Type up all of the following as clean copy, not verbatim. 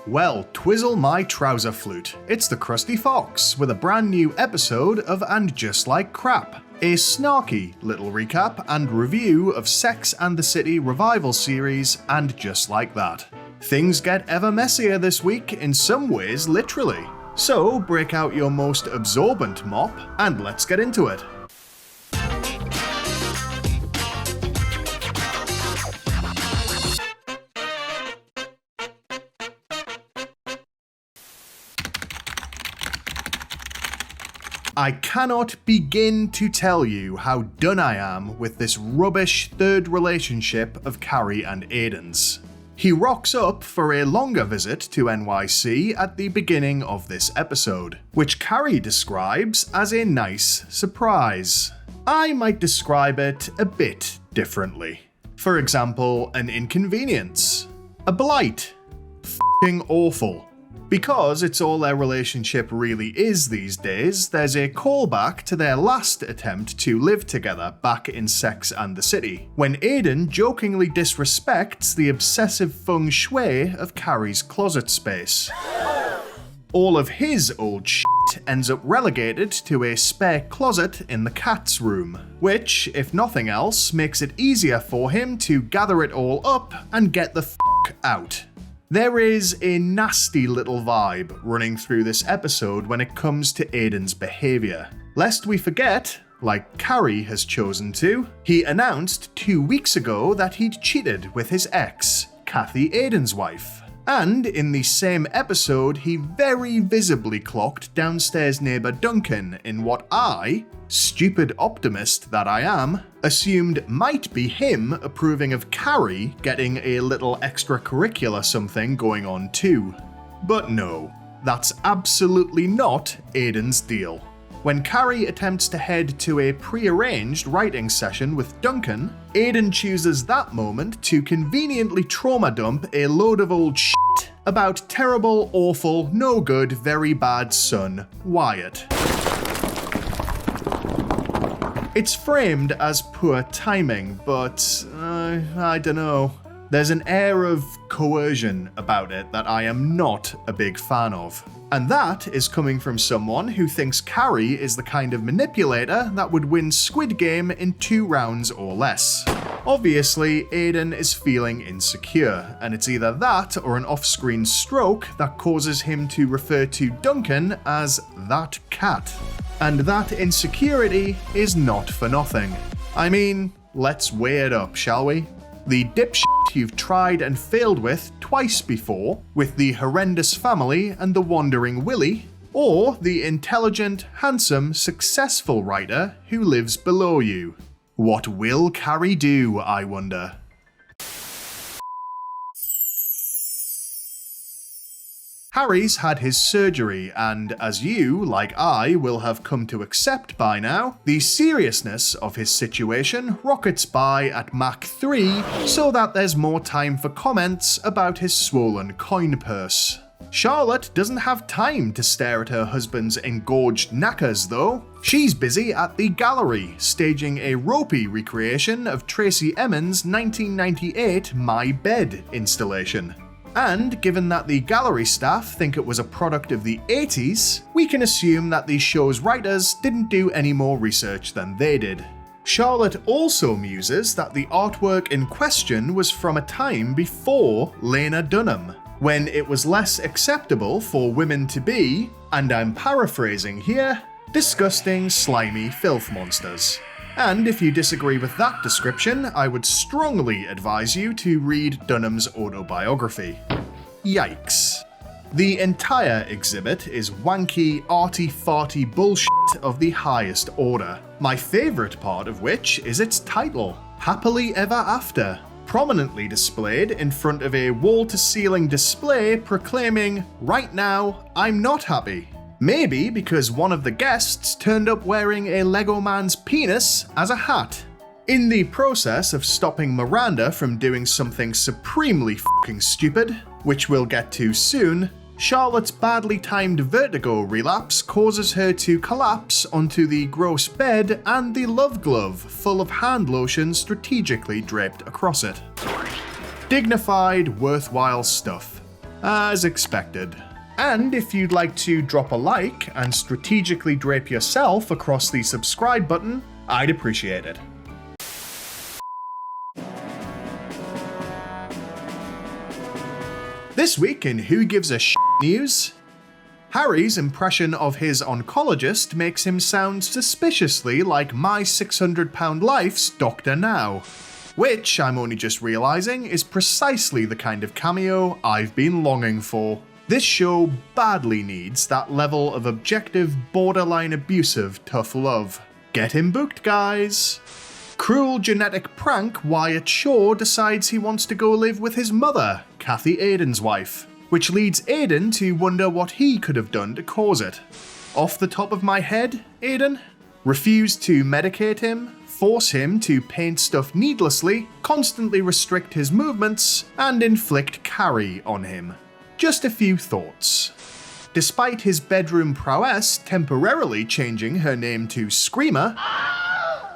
Well, twizzle my trouser flute. It's the Krusty Fox with a brand new episode of And Just Like Crap, a snarky little recap and review of Sex and the City revival series And Just Like That. Things get ever messier this week, in some ways literally. So break out your most absorbent mop and let's get into it. I cannot begin to tell you how done I am with this rubbish third relationship of Carrie and Aidan's. He rocks up for a longer visit to NYC at the beginning of this episode, which Carrie describes as a nice surprise. I might describe it a bit differently. For example, an inconvenience, a blight, f***ing awful. Because it's all their relationship really is these days, there's a callback to their last attempt to live together back in Sex and the City, when Aidan jokingly disrespects the obsessive feng shui of Carrie's closet space. All of his old shit ends up relegated to a spare closet in the cat's room, which, if nothing else, makes it easier for him to gather it all up and get the f*** out. There is a nasty little vibe running through this episode when it comes to Aidan's behaviour. Lest we forget, like Carrie has chosen to, he announced 2 weeks ago that he'd cheated with his ex, Kathy Aidan's wife. And in the same episode, he very visibly clocked downstairs neighbour Duncan in what I, stupid optimist that I am, assumed might be him approving of Carrie getting a little extracurricular something going on too. But no, that's absolutely not Aidan's deal. When Carrie attempts to head to a pre-arranged writing session with Duncan, Aidan chooses that moment to conveniently trauma dump a load of old shit about terrible, awful, no good, very bad son, Wyatt. It's framed as poor timing, but I dunno. There's an air of coercion about it that I am not a big fan of. And that is coming from someone who thinks Carrie is the kind of manipulator that would win Squid Game in 2 rounds or less. Obviously, Aidan is feeling insecure, and it's either that or an off-screen stroke that causes him to refer to Duncan as that cat. And that insecurity is not for nothing. I mean, let's weigh it up, shall we? The dipshit you've tried and failed with twice before, with the horrendous family and the wandering Willie, or the intelligent, handsome, successful writer who lives below you. What will Carrie do, I wonder? Harry's had his surgery, and as you, like I, will have come to accept by now, the seriousness of his situation rockets by at Mach 3 so that there's more time for comments about his swollen coin purse. Charlotte doesn't have time to stare at her husband's engorged knackers though. She's busy at the gallery, staging a ropey recreation of Tracy Emin's 1998 My Bed installation. And given that the gallery staff think it was a product of the 80s, we can assume that the show's writers didn't do any more research than they did. Charlotte also muses that the artwork in question was from a time before Lena Dunham, when it was less acceptable for women to be, and I'm paraphrasing here, disgusting, slimy filth monsters. And if you disagree with that description, I would strongly advise you to read Dunham's autobiography. Yikes. The entire exhibit is wanky, arty-farty bullshit of the highest order. My favourite part of which is its title, Happily Ever After, prominently displayed in front of a wall-to-ceiling display proclaiming, "Right now, I'm not happy." Maybe because one of the guests turned up wearing a Lego man's penis as a hat. In the process of stopping Miranda from doing something supremely f***ing stupid, which we'll get to soon, Charlotte's badly timed vertigo relapse causes her to collapse onto the gross bed and the love glove full of hand lotion strategically draped across it. Dignified, worthwhile stuff. as expected. And if you'd like to drop a like and strategically drape yourself across the subscribe button, I'd appreciate it. This week in Who Gives a Shit news, Harry's impression of his oncologist makes him sound suspiciously like my £600 life's Dr. Now, which I'm only just realising is precisely the kind of cameo I've been longing for. This show badly needs that level of objective, borderline abusive tough love. Get him booked, guys! Cruel genetic prank Wyatt Shaw decides he wants to go live with his mother, Kathy Aiden's wife, which leads Aiden to wonder what he could have done to cause it. Off the top of my head, Aiden? Refuse to medicate him, force him to paint stuff needlessly, constantly restrict his movements, and inflict Carrie on him. Just a few thoughts. Despite his bedroom prowess temporarily changing her name to Screamer,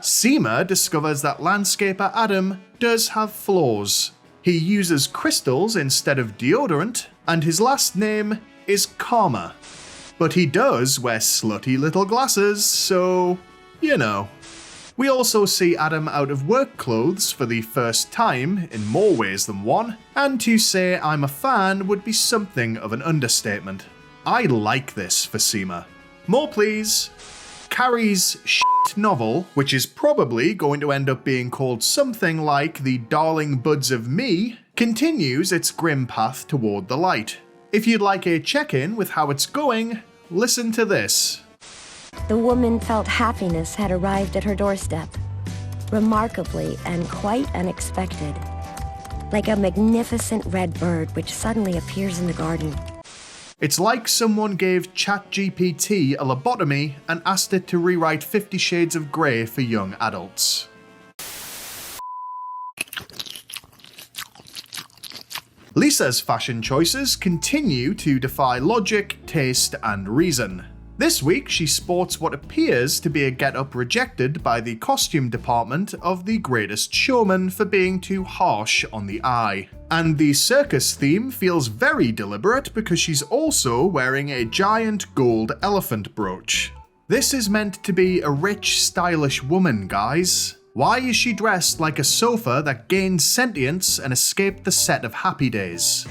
Seema discovers that landscaper Adam does have flaws. He uses crystals instead of deodorant, and his last name is Karma. But he does wear slutty little glasses, so, you know. We also see Adam out of work clothes for the first time in more ways than one, and to say I'm a fan would be something of an understatement. I like this for Seema. More please. Carrie's shit novel, which is probably going to end up being called something like The Darling Buds of Me, continues its grim path toward the light. If you'd like a check-in with how it's going, listen to this. The woman felt happiness had arrived at her doorstep, remarkably and quite unexpected, like a magnificent red bird which suddenly appears in the garden. It's like someone gave ChatGPT a lobotomy and asked it to rewrite 50 Shades of Grey for young adults. Lisa's fashion choices continue to defy logic, taste, and reason. This week, she sports what appears to be a get-up rejected by the costume department of The Greatest Showman for being too harsh on the eye. And the circus theme feels very deliberate because she's also wearing a giant gold elephant brooch. This is meant to be a rich, stylish woman, guys. Why is she dressed like a sofa that gained sentience and escaped the set of Happy Days?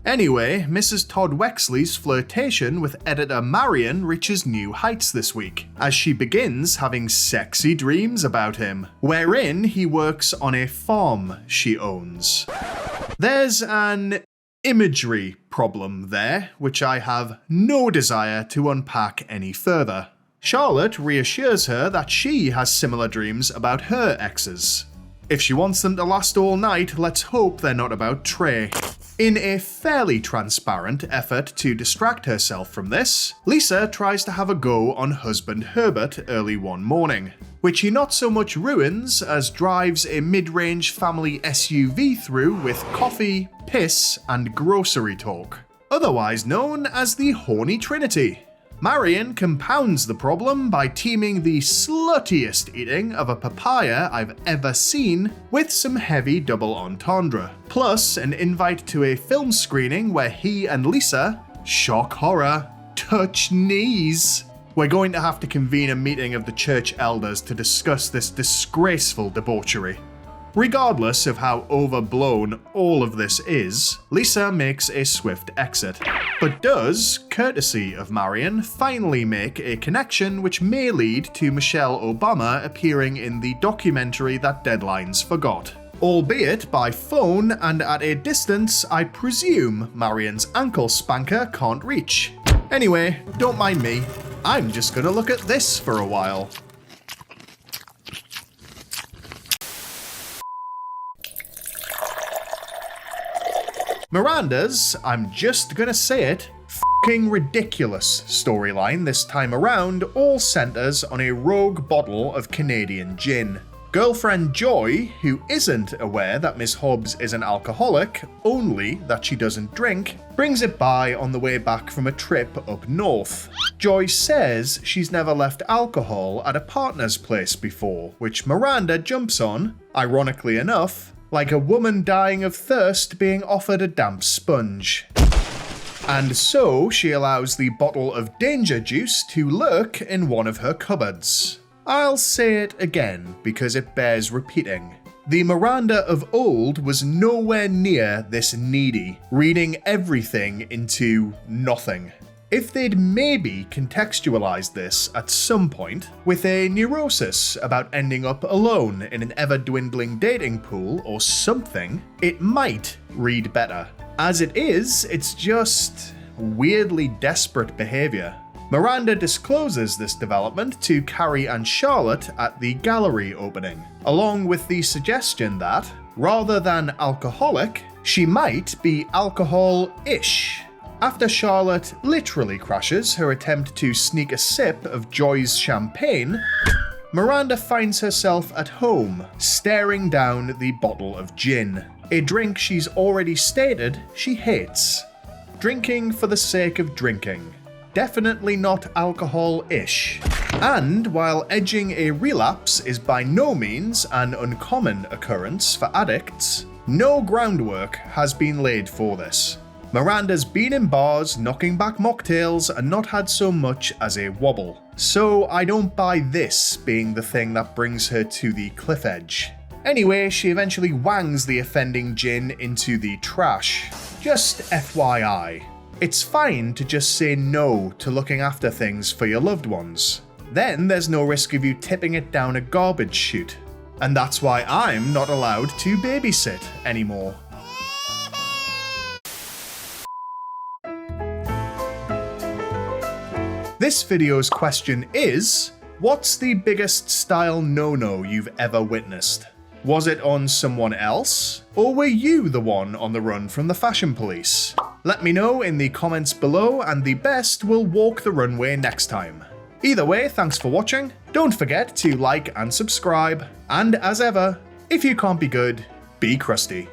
Anyway, Mrs. Todd Wexley's flirtation with editor Marion reaches new heights this week, as she begins having sexy dreams about him, wherein he works on a farm she owns. There's an imagery problem there, which I have no desire to unpack any further. Charlotte reassures her that she has similar dreams about her exes. If she wants them to last all night, let's hope they're not about Trey. In a fairly transparent effort to distract herself from this, Lisa tries to have a go on husband Herbert early one morning, which he not so much ruins as drives a mid-range family SUV through with coffee, piss, and grocery talk, otherwise known as the Horny Trinity. Marion compounds the problem by teaming the sluttiest eating of a papaya I've ever seen with some heavy double entendre, plus an invite to a film screening where he and Lisa, shock horror, touch knees. We're going to have to convene a meeting of the church elders to discuss this disgraceful debauchery. Regardless of how overblown all of this is, Lisa makes a swift exit, but does, courtesy of Marion, finally make a connection which may lead to Michelle Obama appearing in the documentary that Deadlines forgot. Albeit by phone and at a distance I presume Marion's ankle spanker can't reach. Anyway, don't mind me, I'm just gonna look at this for a while. Miranda's, I'm just gonna say it, f***ing ridiculous storyline this time around all centers on a rogue bottle of Canadian gin. Girlfriend Joy, who isn't aware that Miss Hobbs is an alcoholic, only that she doesn't drink, brings it by on the way back from a trip up north. Joy says she's never left alcohol at a partner's place before, which Miranda jumps on, ironically enough, like a woman dying of thirst being offered a damp sponge. And so she allows the bottle of danger juice to lurk in one of her cupboards. I'll say it again because it bears repeating. The Miranda of old was nowhere near this needy, reading everything into nothing. If they'd maybe contextualized this at some point with a neurosis about ending up alone in an ever-dwindling dating pool or something, it might read better. As it is, it's just weirdly desperate behavior. Miranda discloses this development to Carrie and Charlotte at the gallery opening, along with the suggestion that, rather than alcoholic, she might be alcohol-ish. After Charlotte literally crashes her attempt to sneak a sip of Joy's champagne, Miranda finds herself at home, staring down the bottle of gin, a drink she's already stated she hates. Drinking for the sake of drinking. Definitely not alcohol-ish. And while edging a relapse is by no means an uncommon occurrence for addicts, no groundwork has been laid for this. Miranda's been in bars knocking back mocktails and not had so much as a wobble. So I don't buy this being the thing that brings her to the cliff edge. Anyway, she eventually wangs the offending gin into the trash. Just FYI. It's fine to just say no to looking after things for your loved ones. Then there's no risk of you tipping it down a garbage chute. And that's why I'm not allowed to babysit anymore. This video's question is, what's the biggest style no-no you've ever witnessed? Was it on someone else? Or were you the one on the run from the fashion police? Let me know in the comments below and the best will walk the runway next time. Either way, thanks for watching. Don't forget to like and subscribe. And as ever, if you can't be good, be crusty.